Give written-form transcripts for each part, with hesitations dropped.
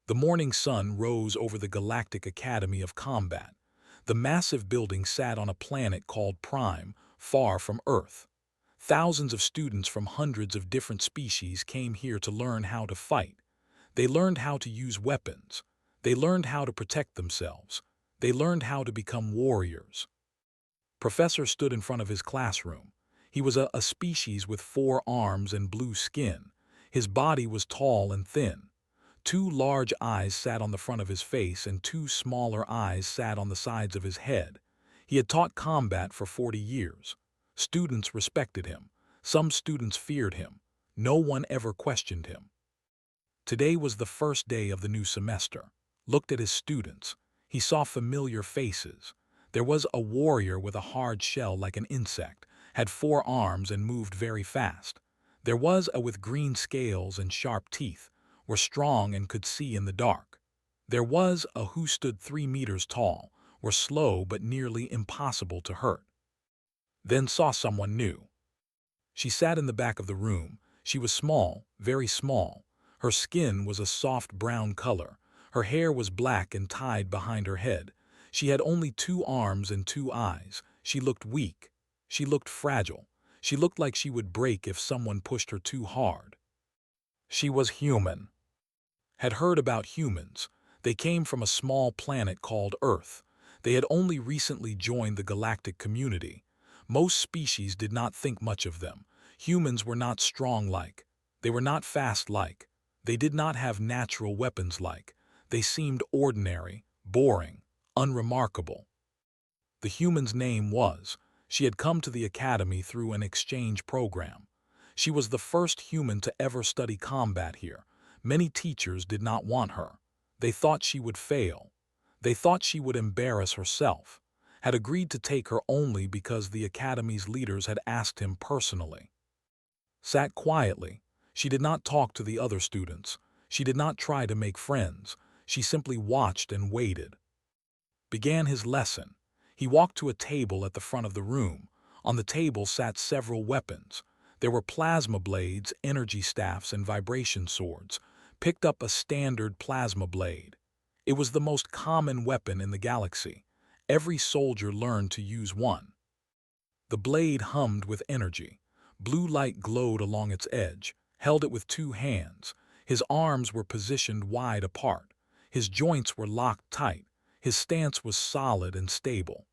The morning sun rose over the Galactic Academy of Combat. The massive building sat on a planet called Prime, far from Earth. Thousands of students from hundreds of different species came here to learn how to fight. They learned how to use weapons. They learned how to protect themselves. They learned how to become warriors. Professor stood in front of his classroom. He was a species with 4 arms and blue skin. His body was tall and thin. 2 large eyes sat on the front of his face and 2 smaller eyes sat on the sides of his head. He had taught combat for 40 years. Students respected him. Some students feared him. No one ever questioned him. Today was the first day of the new semester. Looked at his students. He saw familiar faces. There was a warrior with a hard shell like an insect, had 4 arms and moved very fast. There was a with green scales and sharp teeth, were strong and could see in the dark. There was a who stood 3 meters tall, were slow but nearly impossible to hurt. Then saw someone new. She sat in the back of the room. She was small, very small. Her skin was a soft brown color. Her hair was black and tied behind her head. She had only 2 arms and 2 eyes. She looked weak. She looked fragile. She looked like she would break if someone pushed her too hard. She was human. Had heard about humans. They came from a small planet called Earth. They had only recently joined the galactic community. Most species did not think much of them. Humans were not strong like. They were not fast like. They did not have natural weapons like. They seemed ordinary, boring, unremarkable. The human's name was. She had come to the academy through an exchange program. She was the first human to ever study combat here. Many teachers did not want her. They thought she would fail. They thought she would embarrass herself. Had agreed to take her only because the academy's leaders had asked him personally. Sat quietly. She did not talk to the other students. She did not try to make friends. She simply watched and waited. Began his lesson. He walked to a table at the front of the room. On the table sat several weapons. There were plasma blades, energy staffs, and vibration swords. Picked up a standard plasma blade. It was the most common weapon in the galaxy. Every soldier learned to use one. The blade hummed with energy. Blue light glowed along its edge. Held it with 2 hands. His arms were positioned wide apart. His joints were locked tight. His stance was solid and stable.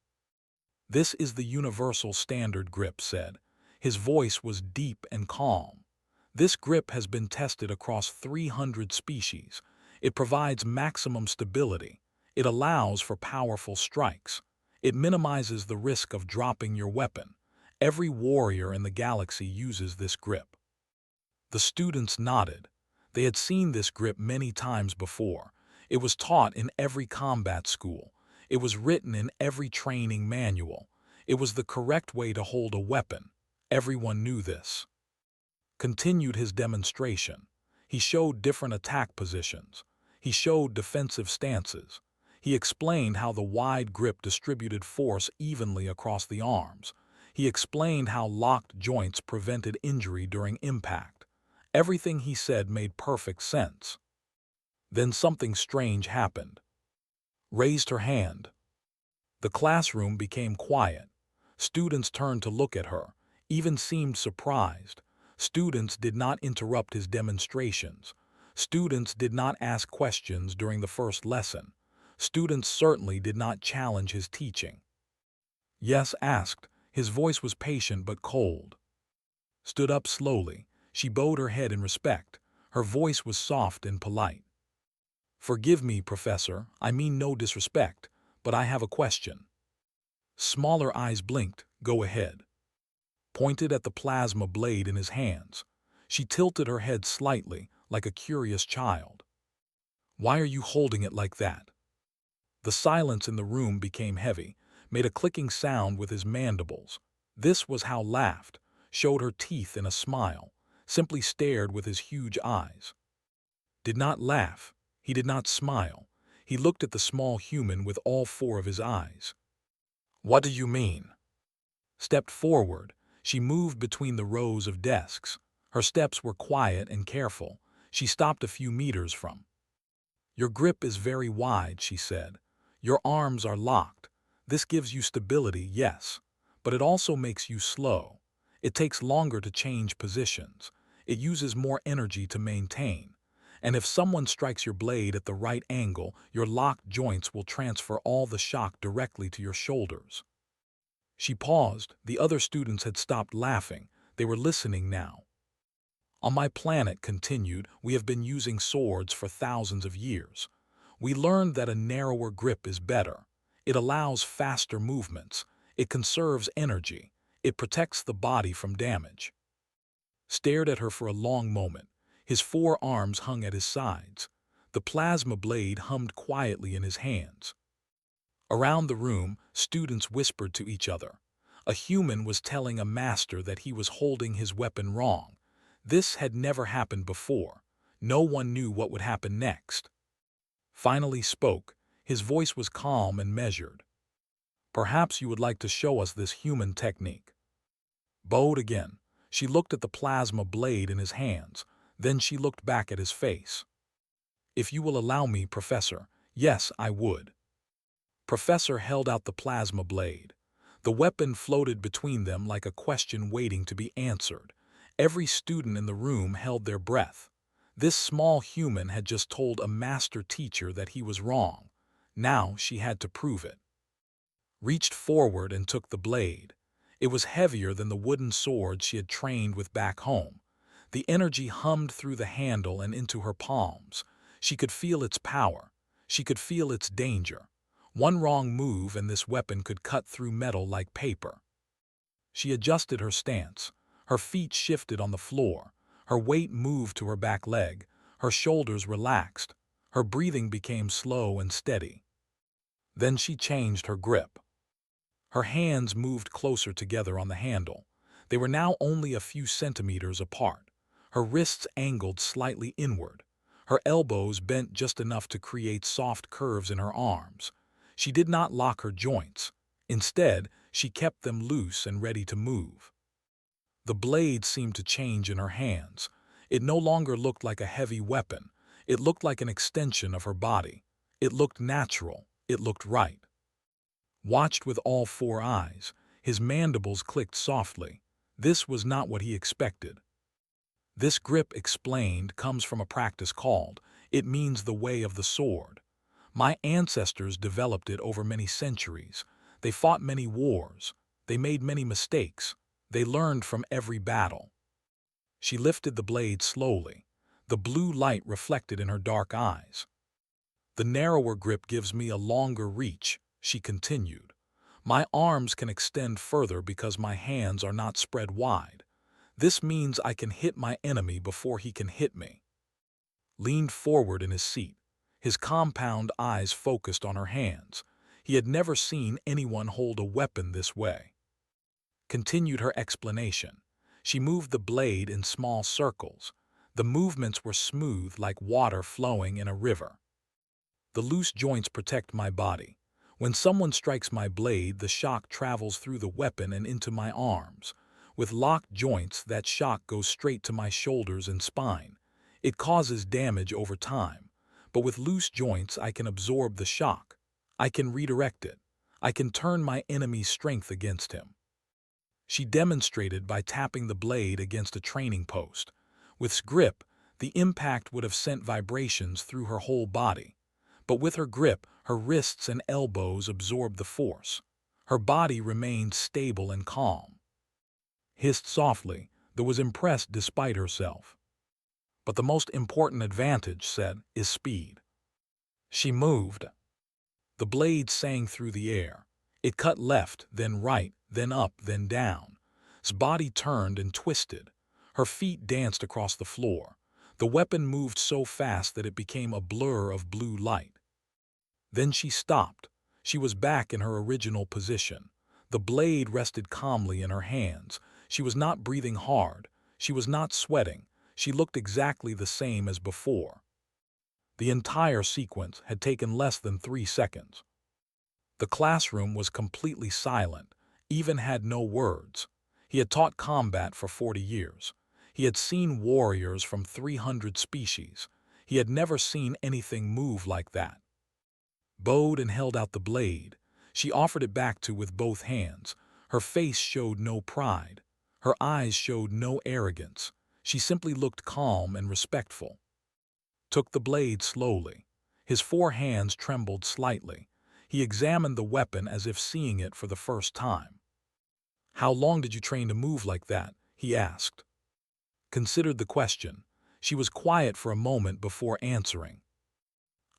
"This is the universal standard grip," said. His voice was deep and calm. "This grip has been tested across 300 species. It provides maximum stability. It allows for powerful strikes. It minimizes the risk of dropping your weapon. Every warrior in the galaxy uses this grip." The students nodded. They had seen this grip many times before. It was taught in every combat school. It was written in every training manual. It was the correct way to hold a weapon. Everyone knew this. Continued his demonstration. He showed different attack positions. He showed defensive stances. He explained how the wide grip distributed force evenly across the arms. He explained how locked joints prevented injury during impact. Everything he said made perfect sense. Then something strange happened. Raised her hand. The classroom became quiet. Students turned to look at her, even seemed surprised. Students did not interrupt his demonstrations. Students did not ask questions during the first lesson. Students certainly did not challenge his teaching. Yes asked. His voice was patient but cold. Stood up slowly. She bowed her head in respect. Her voice was soft and polite. "Forgive me, Professor, I mean no disrespect, but I have a question." Smaller eyes blinked. "Go ahead." Pointed at the plasma blade in his hands. She tilted her head slightly, like a curious child. "Why are you holding it like that?" The silence in the room became heavy, made a clicking sound with his mandibles. This was how laughed, showed her teeth in a smile, simply stared with his huge eyes. Did not laugh. He did not smile. He looked at the small human with all 4 of his eyes. "What do you mean?" Stepped forward. She moved between the rows of desks. Her steps were quiet and careful. She stopped a few meters from Your grip is very wide, she said. Your arms are locked. This gives you stability, yes, but it also makes you slow. It takes longer to change positions. It uses more energy to maintain. And if someone strikes your blade at the right angle, your locked joints will transfer all the shock directly to your shoulders. She paused. The other students had stopped laughing. They were listening now. On my planet, continued, we have been using swords for thousands of years. We learned that a narrower grip is better. It allows faster movements. It conserves energy. It protects the body from damage. Stared at her for a long moment. His forearms hung at his sides. The plasma blade hummed quietly in his hands. Around the room, students whispered to each other. A human was telling a master that he was holding his weapon wrong. This had never happened before. No one knew what would happen next. Finally spoke. His voice was calm and measured. Perhaps you would like to show us this human technique. Bowed again. She looked at the plasma blade in his hands. Then she looked back at his face. If you will allow me, Professor. Yes, I would. Professor held out the plasma blade. The weapon floated between them like a question waiting to be answered. Every student in the room held their breath. This small human had just told a master teacher that he was wrong. Now she had to prove it. Reached forward and took the blade. It was heavier than the wooden sword she had trained with back home. The energy hummed through the handle and into her palms. She could feel its power. She could feel its danger. One wrong move and this weapon could cut through metal like paper. She adjusted her stance. Her feet shifted on the floor. Her weight moved to her back leg. Her shoulders relaxed. Her breathing became slow and steady. Then she changed her grip. Her hands moved closer together on the handle. They were now only a few centimeters apart. Her wrists angled slightly inward. Her elbows bent just enough to create soft curves in her arms. She did not lock her joints. Instead, she kept them loose and ready to move. The blade seemed to change in her hands. It no longer looked like a heavy weapon. It looked like an extension of her body. It looked natural. It looked right. Watched with all four eyes, his mandibles clicked softly. This was not what he expected. This grip, explained, comes from a practice called, it means the way of the sword. My ancestors developed it over many centuries. They fought many wars. They made many mistakes. They learned from every battle. She lifted the blade slowly. The blue light reflected in her dark eyes. The narrower grip gives me a longer reach, she continued. My arms can extend further because my hands are not spread wide. This means I can hit my enemy before he can hit me. Leaned forward in his seat. His compound eyes focused on her hands. He had never seen anyone hold a weapon this way. Continued her explanation. She moved the blade in small circles. The movements were smooth like water flowing in a river. The loose joints protect my body. When someone strikes my blade, the shock travels through the weapon and into my arms. With locked joints, that shock goes straight to my shoulders and spine. It causes damage over time. But with loose joints, I can absorb the shock. I can redirect it. I can turn my enemy's strength against him. She demonstrated by tapping the blade against a training post. With grip, the impact would have sent vibrations through her whole body. But with her grip, her wrists and elbows absorbed the force. Her body remained stable and calm. Hissed softly, though was impressed despite herself. But the most important advantage, said, is speed. She moved. The blade sang through the air. It cut left, then right, then up, then down. His body turned and twisted. Her feet danced across the floor. The weapon moved so fast that it became a blur of blue light. Then she stopped. She was back in her original position. The blade rested calmly in her hands. She was not breathing hard. She was not sweating. She looked exactly the same as before. The entire sequence had taken less than 3 seconds. The classroom was completely silent, even had no words. He had taught combat for 40 years. He had seen warriors from 300 species. He had never seen anything move like that. Bowed and held out the blade. She offered it back with both hands. Her face showed no pride. Her eyes showed no arrogance. She simply looked calm and respectful. Took the blade slowly. His four hands trembled slightly. He examined the weapon as if seeing it for the first time. "How long did you train to move like that?" he asked. Considered the question. She was quiet for a moment before answering.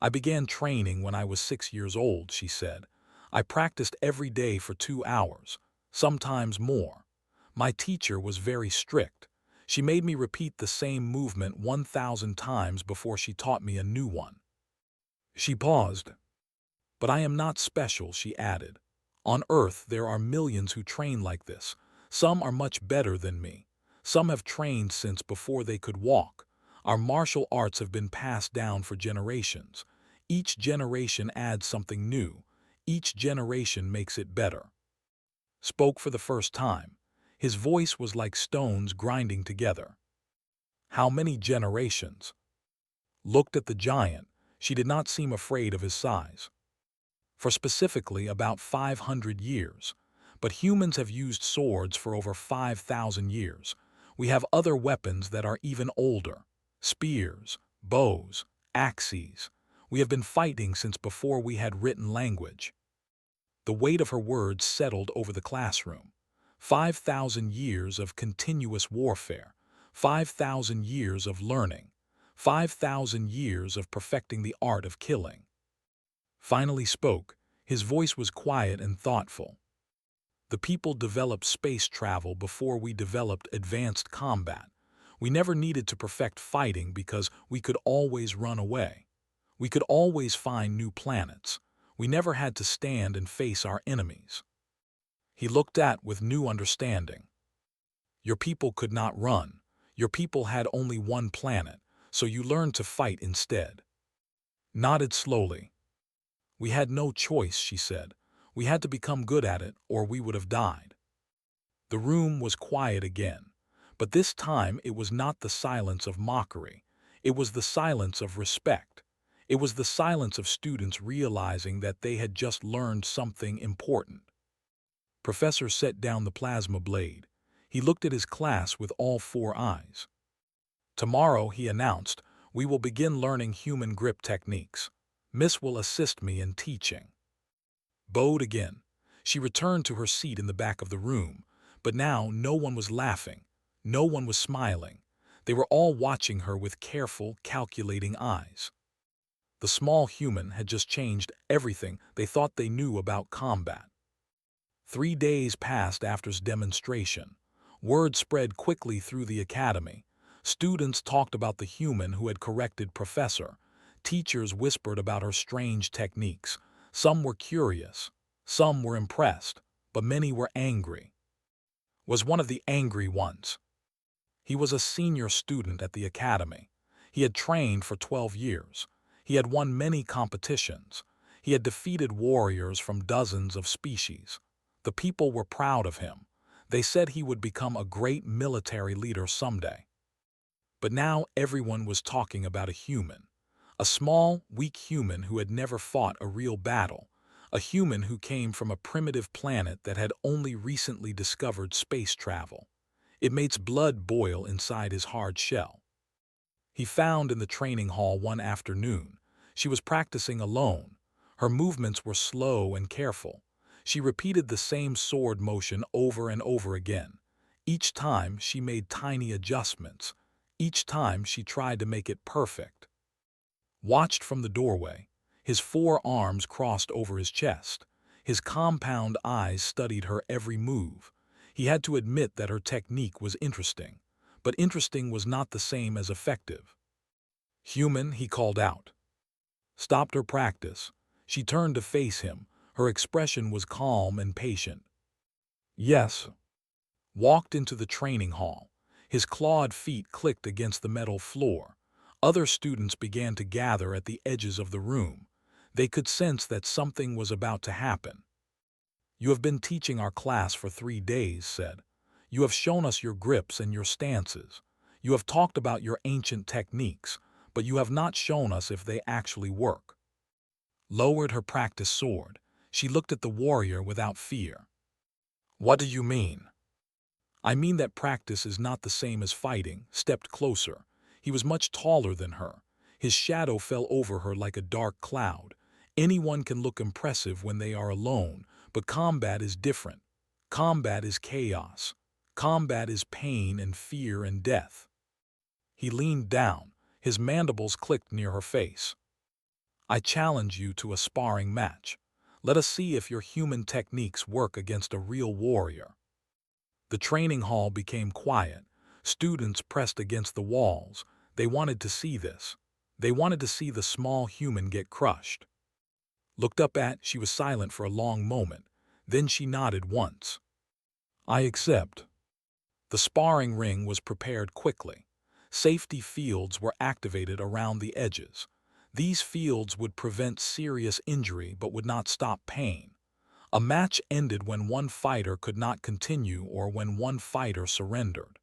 "I began training when I was 6 years old," she said. "I practiced every day for 2 hours, sometimes more. My teacher was very strict. She made me repeat the same movement 1,000 times before she taught me a new one." She paused. "But I am not special," she added. "On Earth there are millions who train like this. Some are much better than me. Some have trained since before they could walk. Our martial arts have been passed down for generations. Each generation adds something new. Each generation makes it better." Spoke for the first time. His voice was like stones grinding together. "How many generations?" Looked at the giant. She did not seem afraid of his size. "For specifically about 500 years. But humans have used swords for over 5,000 years. We have other weapons that are even older. Spears, bows, axes. We have been fighting since before we had written language." The weight of her words settled over the classroom. 5,000 years of continuous warfare. 5,000 years of learning. 5,000 years of perfecting the art of killing. Finally spoke. His voice was quiet and thoughtful. "The people developed space travel before we developed advanced combat. We never needed to perfect fighting because we could always run away. We could always find new planets. We never had to stand and face our enemies." He looked at with new understanding. "Your people could not run. Your people had only one planet, so you learned to fight instead." Nodded slowly. "We had no choice," she said. "We had to become good at it, or we would have died." The room was quiet again, but this time it was not the silence of mockery. It was the silence of respect. It was the silence of students realizing that they had just learned something important. Professor set down the plasma blade. He looked at his class with all four eyes. "Tomorrow," he announced, "we will begin learning human grip techniques. Miss will assist me in teaching." Bowed again. She returned to her seat in the back of the room, but now no one was laughing. No one was smiling. They were all watching her with careful, calculating eyes. The small human had just changed everything they thought they knew about combat. 3 days passed after his demonstration. Word spread quickly through the academy. Students talked about the human who had corrected Professor. Teachers whispered about her strange techniques. Some were curious. Some were impressed. But many were angry. Was one of the angry ones. He was a senior student at the academy. He had trained for 12 years. He had won many competitions. He had defeated warriors from dozens of species. The people were proud of him. They said he would become a great military leader someday. But now everyone was talking about a human. A small, weak human who had never fought a real battle. A human who came from a primitive planet that had only recently discovered space travel. It made his blood boil inside his hard shell. He found in the training hall one afternoon. She was practicing alone. Her movements were slow and careful. She repeated the same sword motion over and over again. Each time she made tiny adjustments. Each time she tried to make it perfect. Watched from the doorway. His four arms crossed over his chest. His compound eyes studied her every move. He had to admit that her technique was interesting. But interesting was not the same as effective. "Human," he called out. Stopped her practice. She turned to face him. Her expression was calm and patient. "Yes." Walked into the training hall. His clawed feet clicked against the metal floor. Other students began to gather at the edges of the room. They could sense that something was about to happen. "You have been teaching our class for 3 days," said. "You have shown us your grips and your stances. You have talked about your ancient techniques, but you have not shown us if they actually work." Lowered her practice sword, she looked at the warrior without fear. "What do you mean?" "I mean that practice is not the same as fighting." Stepped closer. He was much taller than her. His shadow fell over her like a dark cloud. Anyone can look impressive when they are alone, but combat is different. Combat is chaos. Combat is pain and fear and death. He leaned down. His mandibles clicked near her face. "I challenge you to a sparring match. Let us see if your human techniques work against a real warrior." The training hall became quiet. Students pressed against the walls. They wanted to see this. They wanted to see the small human get crushed. Looked up at, she was silent for a long moment. Then she nodded once. "I accept." The sparring ring was prepared quickly. Safety fields were activated around the edges. These fields would prevent serious injury but would not stop pain. A match ended when one fighter could not continue or when one fighter surrendered.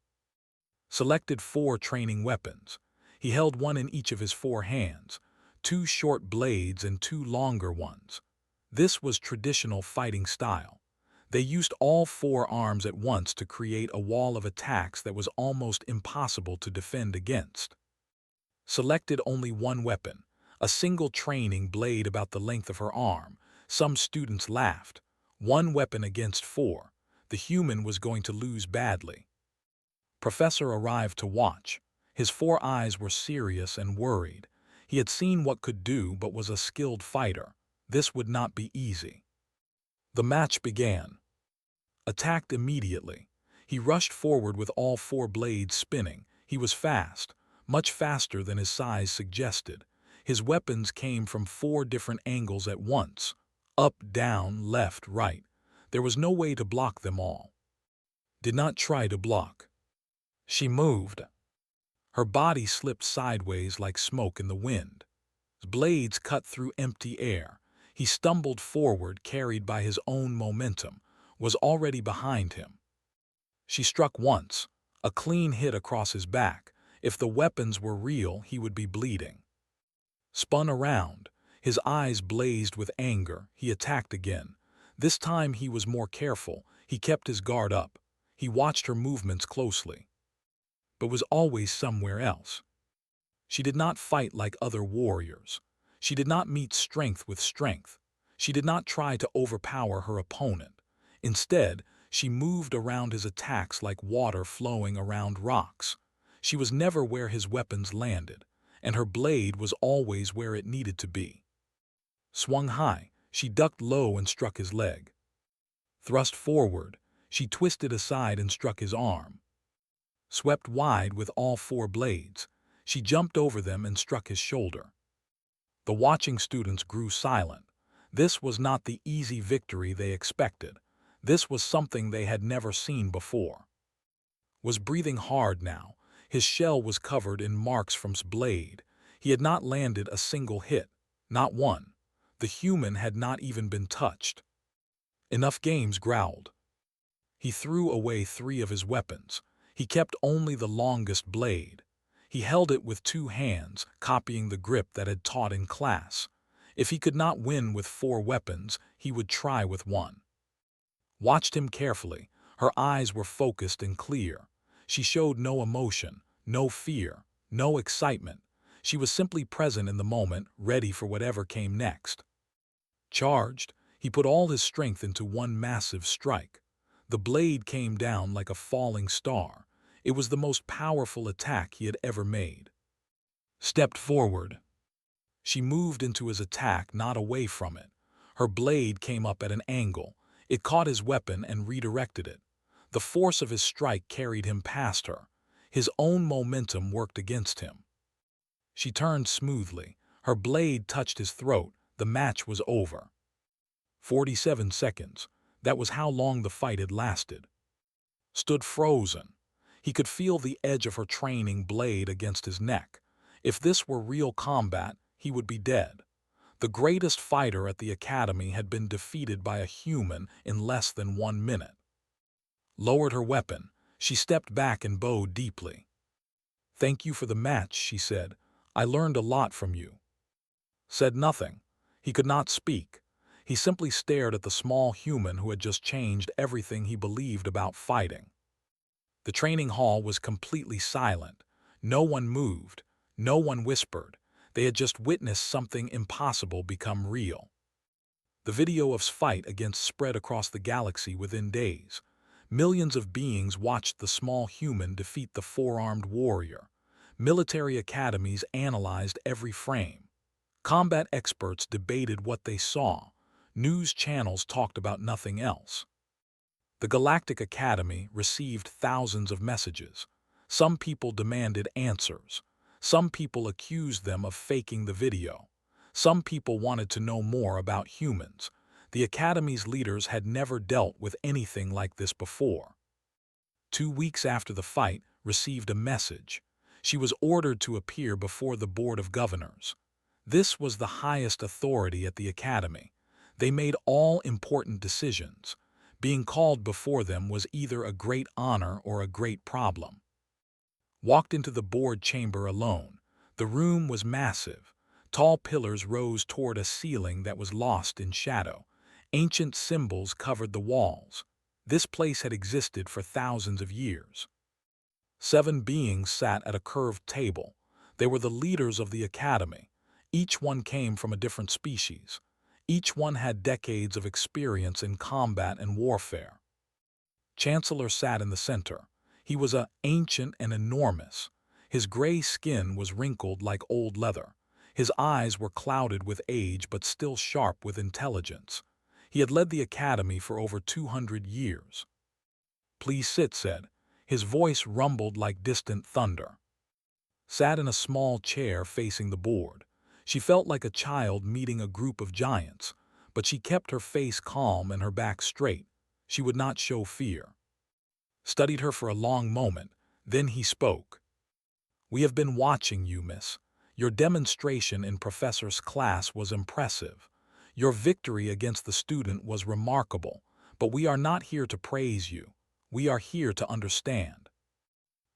Selected 4 training weapons. He held one in each of his 4 hands, 2 short blades and 2 longer ones. This was traditional fighting style. They used all 4 arms at once to create a wall of attacks that was almost impossible to defend against. Selected only one weapon, a single training blade about the length of her arm. Some students laughed. 1 weapon against 4. The human was going to lose badly. Professor arrived to watch. His 4 eyes were serious and worried. He had seen what could do but was a skilled fighter. This would not be easy. The match began. Attacked immediately. He rushed forward with all 4 blades spinning. He was fast, much faster than his size suggested. His weapons came from 4 different angles at once. Up, down, left, right. There was no way to block them all. Did not try to block. She moved. Her body slipped sideways like smoke in the wind. Blades cut through empty air. He stumbled forward, carried by his own momentum, was already behind him. She struck once, a clean hit across his back. If the weapons were real, he would be bleeding. Spun around. His eyes blazed with anger. He attacked again. This time he was more careful. He kept his guard up. He watched her movements closely, but was always somewhere else. She did not fight like other warriors. She did not meet strength with strength. She did not try to overpower her opponent. Instead, she moved around his attacks like water flowing around rocks. She was never where his weapons landed, and her blade was always where it needed to be. Swung high, she ducked low and struck his leg. Thrust forward, she twisted aside and struck his arm. Swept wide with all 4 blades, she jumped over them and struck his shoulder. The watching students grew silent. This was not the easy victory they expected. This was something they had never seen before. Was breathing hard now. His shell was covered in marks from his blade. He had not landed a single hit, not one. The human had not even been touched. Enough games, growled. He threw away 3 of his weapons. He kept only the longest blade. He held it with 2 hands, copying the grip that had taught in class. If he could not win with 4 weapons, he would try with 1. Watched him carefully. Her eyes were focused and clear. She showed no emotion, no fear, no excitement. She was simply present in the moment, ready for whatever came next. Charged, he put all his strength into one massive strike. The blade came down like a falling star. It was the most powerful attack he had ever made. Stepped forward. She moved into his attack, not away from it. Her blade came up at an angle. It caught his weapon and redirected it. The force of his strike carried him past her. His own momentum worked against him. She turned smoothly. Her blade touched his throat. The match was over. 47 seconds. That was how long the fight had lasted. Stood frozen. He could feel the edge of her training blade against his neck. If this were real combat, he would be dead. The greatest fighter at the academy had been defeated by a human in less than 1 minute. Lowered her weapon. She stepped back and bowed deeply. "Thank you for the match," she said. I learned a lot from you. Said nothing. He could not speak. He simply stared at the small human who had just changed everything he believed about fighting. The training hall was completely silent. No one moved. No one whispered. They had just witnessed something impossible become real. The video of fight against spread across the galaxy within days. Millions of beings watched the small human defeat the four-armed warrior. Military academies analyzed every frame. Combat experts debated what they saw. News channels talked about nothing else. The Galactic Academy received thousands of messages. Some people demanded answers. Some people accused them of faking the video. Some people wanted to know more about humans. The Academy's leaders had never dealt with anything like this before. 2 weeks after the fight, received a message. She was ordered to appear before the Board of Governors. This was the highest authority at the Academy. They made all important decisions. Being called before them was either a great honor or a great problem. Walked into the board chamber alone. The room was massive. Tall pillars rose toward a ceiling that was lost in shadow. Ancient symbols covered the walls. This place had existed for thousands of years. 7 beings sat at a curved table. They were the leaders of the Academy. Each one came from a different species. Each one had decades of experience in combat and warfare. Chancellor sat in the center. He was ancient and enormous. His gray skin was wrinkled like old leather. His eyes were clouded with age but still sharp with intelligence. He had led the Academy for over 200 years. "Please sit," said. His voice rumbled like distant thunder. Sat in a small chair facing the board. She felt like a child meeting a group of giants, but she kept her face calm and her back straight. She would not show fear. Studied her for a long moment, then he spoke. "We have been watching you, miss. Your demonstration in Professor's class was impressive. Your victory against the student was remarkable, but we are not here to praise you. We are here to understand."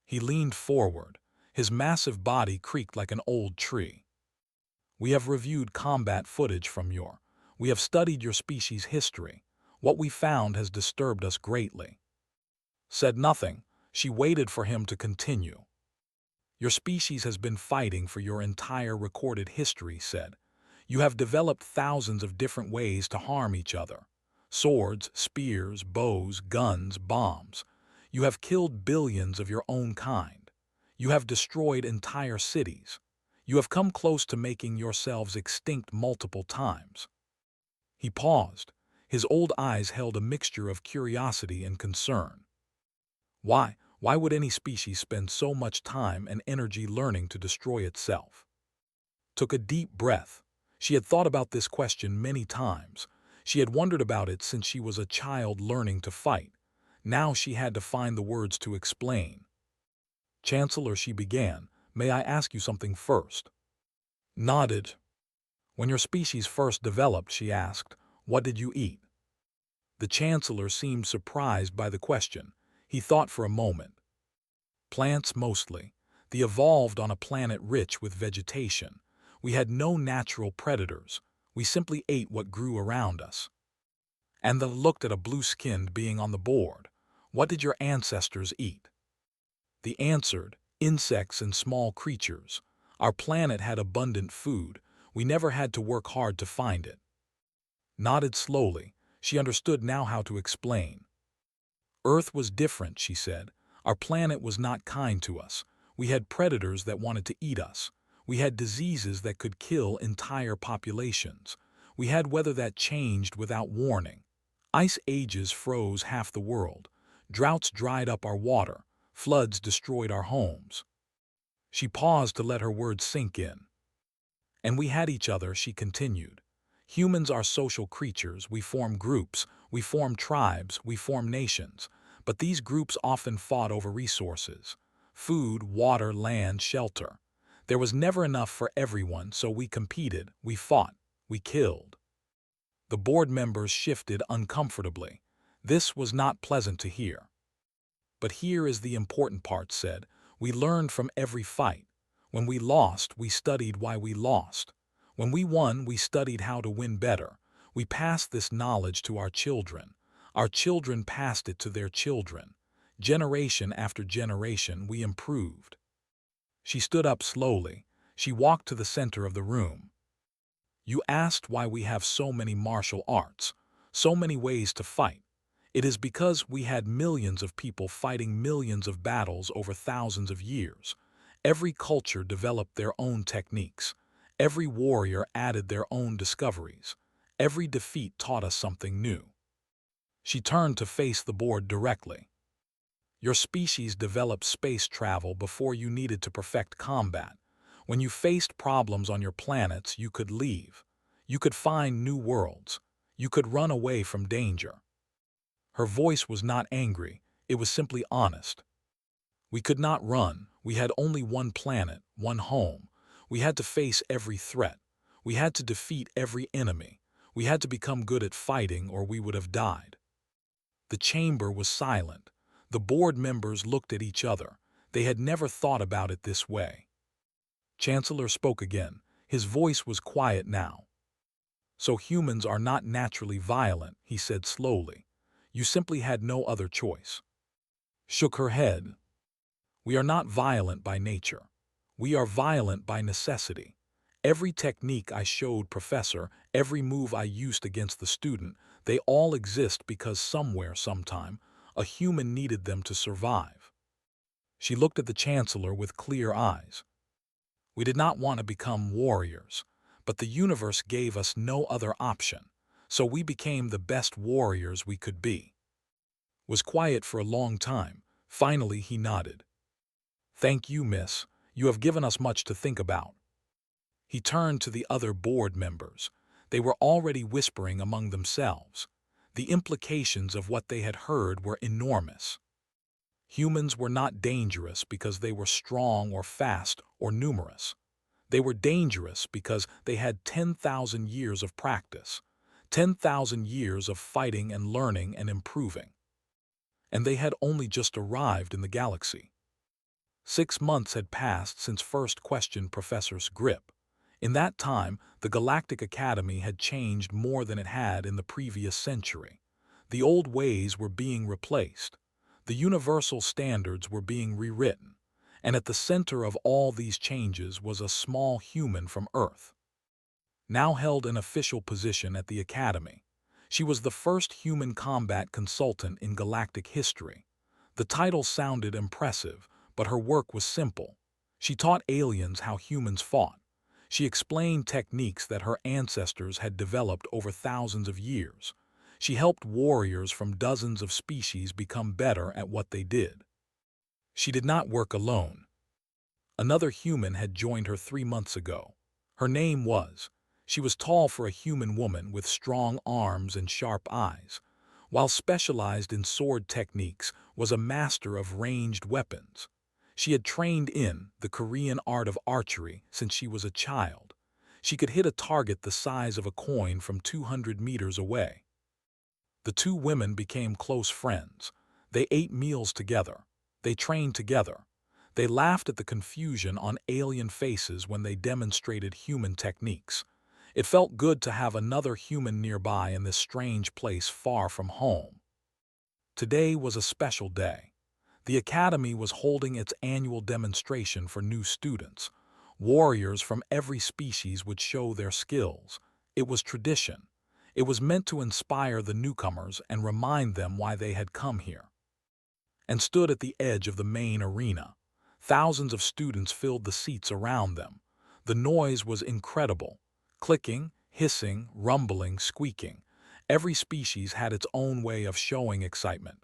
He leaned forward. His massive body creaked like an old tree. "We have reviewed combat footage from we have studied your species' history. What we found has disturbed us greatly." Said nothing. She waited for him to continue. "Your species has been fighting for your entire recorded history," said. "You have developed thousands of different ways to harm each other. Swords, spears, bows, guns, bombs. You have killed billions of your own kind. You have destroyed entire cities. You have come close to making yourselves extinct multiple times." He paused. His old eyes held a mixture of curiosity and concern. Why would any species spend so much time and energy learning to destroy itself? Took a deep breath. She had thought about this question many times. She had wondered about it since she was a child learning to fight. Now she had to find the words to explain. "Chancellor," she began, "may I ask you something first?" Nodded. "When your species first developed," she asked, "what did you eat?" The Chancellor seemed surprised by the question. He thought for a moment. "Plants mostly. They evolved on a planet rich with vegetation. We had no natural predators. We simply ate what grew around us." And then looked at a blue-skinned being on the board. "What did your ancestors eat?" They answered, "Insects and small creatures. Our planet had abundant food. We never had to work hard to find it." Nodded slowly. She understood now how to explain. "Earth was different," she said. "Our planet was not kind to us. We had predators that wanted to eat us. We had diseases that could kill entire populations. We had weather that changed without warning. Ice ages froze half the world. Droughts dried up our water. Floods destroyed our homes." She paused to let her words sink in. "And we had each other," she continued. "Humans are social creatures. We form groups, we form tribes, we form nations. But these groups often fought over resources. Food, water, land, shelter. There was never enough for everyone, so we competed, we fought, we killed." The board members shifted uncomfortably. This was not pleasant to hear. "But here is the important part," said. "We learned from every fight. When we lost, we studied why we lost. When we won, we studied how to win better. We passed this knowledge to our children. Our children passed it to their children. Generation after generation, we improved. She stood up slowly. She walked to the center of the room. You asked why we have so many martial arts, so many ways to fight. It is because we had millions of people fighting millions of battles over thousands of years. Every culture developed their own techniques. Every warrior added their own discoveries. Every defeat taught us something new. She turned to face the board directly. Your species developed space travel before you needed to perfect combat. When you faced problems on your planets, you could leave. You could find new worlds. You could run away from danger. Her voice was not angry, it was simply honest. We could not run. We had only one planet, one home. We had to face every threat. We had to defeat every enemy. We had to become good at fighting or we would have died. The chamber was silent. The board members looked at each other. They had never thought about it this way. Chancellor spoke again. His voice was quiet now. So humans are not naturally violent, he said slowly. You simply had no other choice. Shook her head. We are not violent by nature. We are violent by necessity. Every technique I showed Professor, every move I used against the student, they all exist because somewhere, sometime, a human needed them to survive. She looked at the Chancellor with clear eyes. We did not want to become warriors, but the universe gave us no other option, so we became the best warriors we could be. Was quiet for a long time. Finally, he nodded. Thank you, miss. You have given us much to think about. He turned to the other board members. They were already whispering among themselves. The implications of what they had heard were enormous. Humans were not dangerous because they were strong or fast or numerous. They were dangerous because they had 10,000 years of practice, 10,000 years of fighting and learning and improving. And they had only just arrived in the galaxy. 6 months had passed since first questioned Professor's grip. In that time, the Galactic Academy had changed more than it had in the previous century. The old ways were being replaced. The universal standards were being rewritten. And at the center of all these changes was a small human from Earth. Now held an official position at the Academy. She was the first human combat consultant in galactic history. The title sounded impressive, but her work was simple. She taught aliens how humans fought. She explained techniques that her ancestors had developed over thousands of years. She helped warriors from dozens of species become better at what they did. She did not work alone. Another human had joined her 3 months ago. Her name was. She was tall for a human woman with strong arms and sharp eyes. While specialized in sword techniques, was a master of ranged weapons. She had trained in the Korean art of archery since she was a child. She could hit a target the size of a coin from 200 meters away. The two women became close friends. They ate meals together. They trained together. They laughed at the confusion on alien faces when they demonstrated human techniques. It felt good to have another human nearby in this strange place far from home. Today was a special day. The Academy was holding its annual demonstration for new students. Warriors from every species would show their skills. It was tradition. It was meant to inspire the newcomers and remind them why they had come here. And stood at the edge of the main arena. Thousands of students filled the seats around them. The noise was incredible. Clicking, hissing, rumbling, squeaking. Every species had its own way of showing excitement.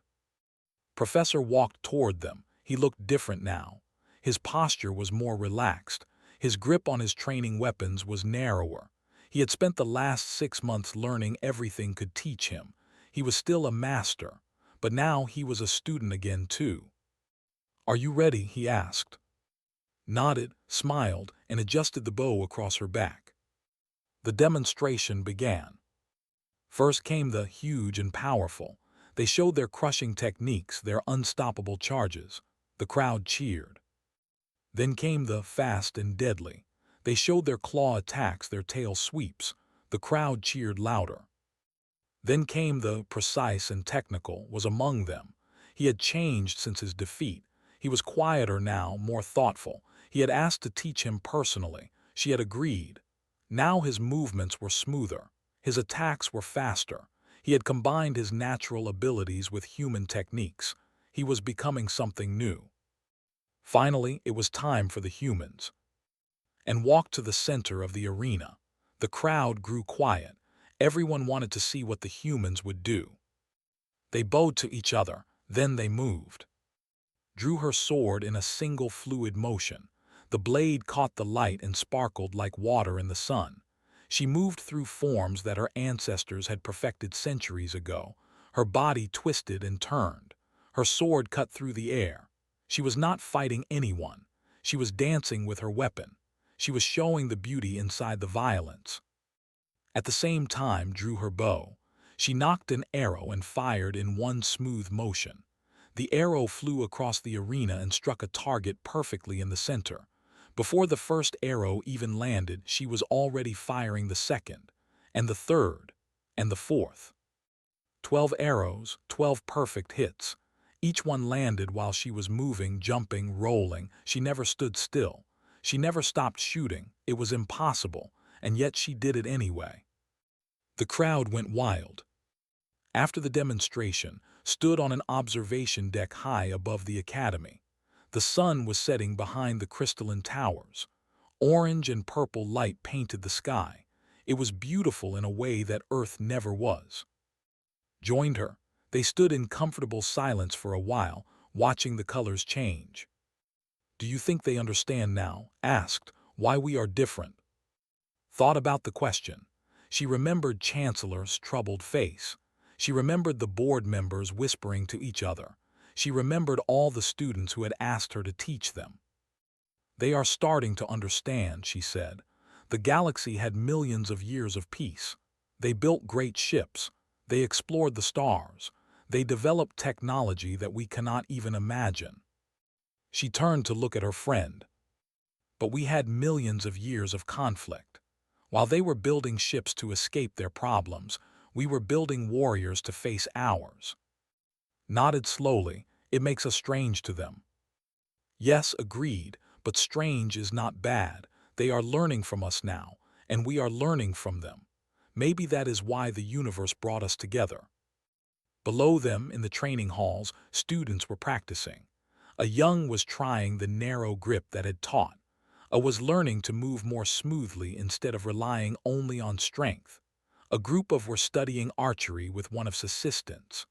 Professor walked toward them. He looked different now. His posture was more relaxed. His grip on his training weapons was narrower. He had spent the last 6 months learning everything could teach him. He was still a master, but now he was a student again too. Are you ready? He asked. Nodded, smiled, and adjusted the bow across her back. The demonstration began. First came the huge and powerful. They showed their crushing techniques, their unstoppable charges. The crowd cheered. Then came the fast and deadly. They showed their claw attacks, their tail sweeps. The crowd cheered louder. Then came the precise and technical, was among them. He had changed since his defeat. He was quieter now, more thoughtful. He had asked to teach him personally. She had agreed. Now his movements were smoother. His attacks were faster. He had combined his natural abilities with human techniques. He was becoming something new. Finally, it was time for the humans. And walked to the center of the arena. The crowd grew quiet. Everyone wanted to see what the humans would do. They bowed to each other, then they moved. Drew her sword in a single fluid motion. The blade caught the light and sparkled like water in the sun. She moved through forms that her ancestors had perfected centuries ago. Her body twisted and turned. Her sword cut through the air. She was not fighting anyone. She was dancing with her weapon. She was showing the beauty inside the violence. At the same time, drew her bow. She knocked an arrow and fired in one smooth motion. The arrow flew across the arena and struck a target perfectly in the center. Before the first arrow even landed, she was already firing the second, and the third, and the fourth. 12 arrows, 12 perfect hits. Each one landed while she was moving, jumping, rolling. She never stood still. She never stopped shooting. It was impossible, and yet she did it anyway. The crowd went wild. After the demonstration, stood on an observation deck high above the academy. The sun was setting behind the crystalline towers. Orange and purple light painted the sky. It was beautiful in a way that Earth never was. Joined her. They stood in comfortable silence for a while, watching the colors change. "Do you think they understand now?" asked, "why we are different?" Thought about the question. She remembered Chancellor's troubled face. She remembered the board members whispering to each other. She remembered all the students who had asked her to teach them. "They are starting to understand," she said. "The galaxy had millions of years of peace. They built great ships. They explored the stars. They developed technology that we cannot even imagine." She turned to look at her friend. "But we had millions of years of conflict. While they were building ships to escape their problems, we were building warriors to face ours." Nodded slowly. "It makes us strange to them." "Yes," agreed, "but strange is not bad. They are learning from us now, and we are learning from them. Maybe that is why the universe brought us together." Below them, in the training halls, students were practicing. A young was trying the narrow grip that had taught. A was learning to move more smoothly instead of relying only on strength. A group of were studying archery with one of his assistants.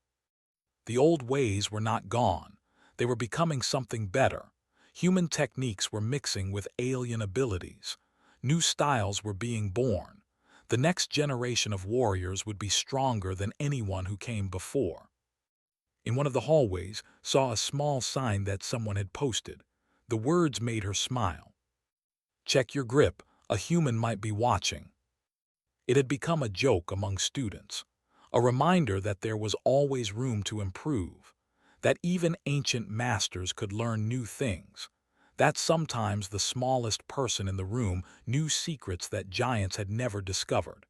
The old ways were not gone. They were becoming something better. Human techniques were mixing with alien abilities. New styles were being born. The next generation of warriors would be stronger than anyone who came before. In one of the hallways, saw a small sign that someone had posted. The words made her smile. "Check your grip, a human might be watching." It had become a joke among students, a reminder that there was always room to improve, that even ancient masters could learn new things, that sometimes the smallest person in the room knew secrets that giants had never discovered.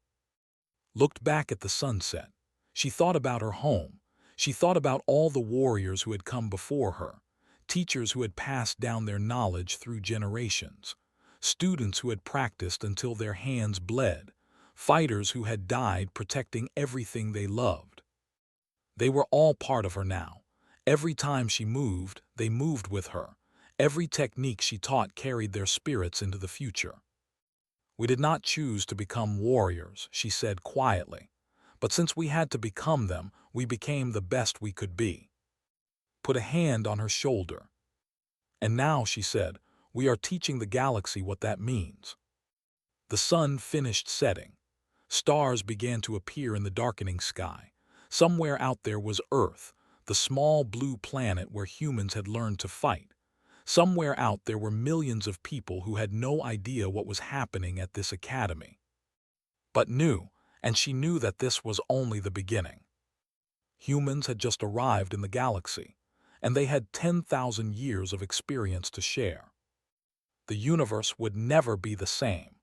Looked back at the sunset. She thought about her home. She thought about all the warriors who had come before her, teachers who had passed down their knowledge through generations, students who had practiced until their hands bled, fighters who had died protecting everything they loved. They were all part of her now. Every time she moved, they moved with her. Every technique she taught carried their spirits into the future. "We did not choose to become warriors," she said quietly. "But since we had to become them, we became the best we could be." Put a hand on her shoulder. "And now," she said, "we are teaching the galaxy what that means." The sun finished setting. Stars began to appear in the darkening sky. Somewhere out there was Earth, the small blue planet where humans had learned to fight. Somewhere out there were millions of people who had no idea what was happening at this academy. But knew, and she knew that this was only the beginning. Humans had just arrived in the galaxy, and they had 10,000 years of experience to share. the universe would never be the same.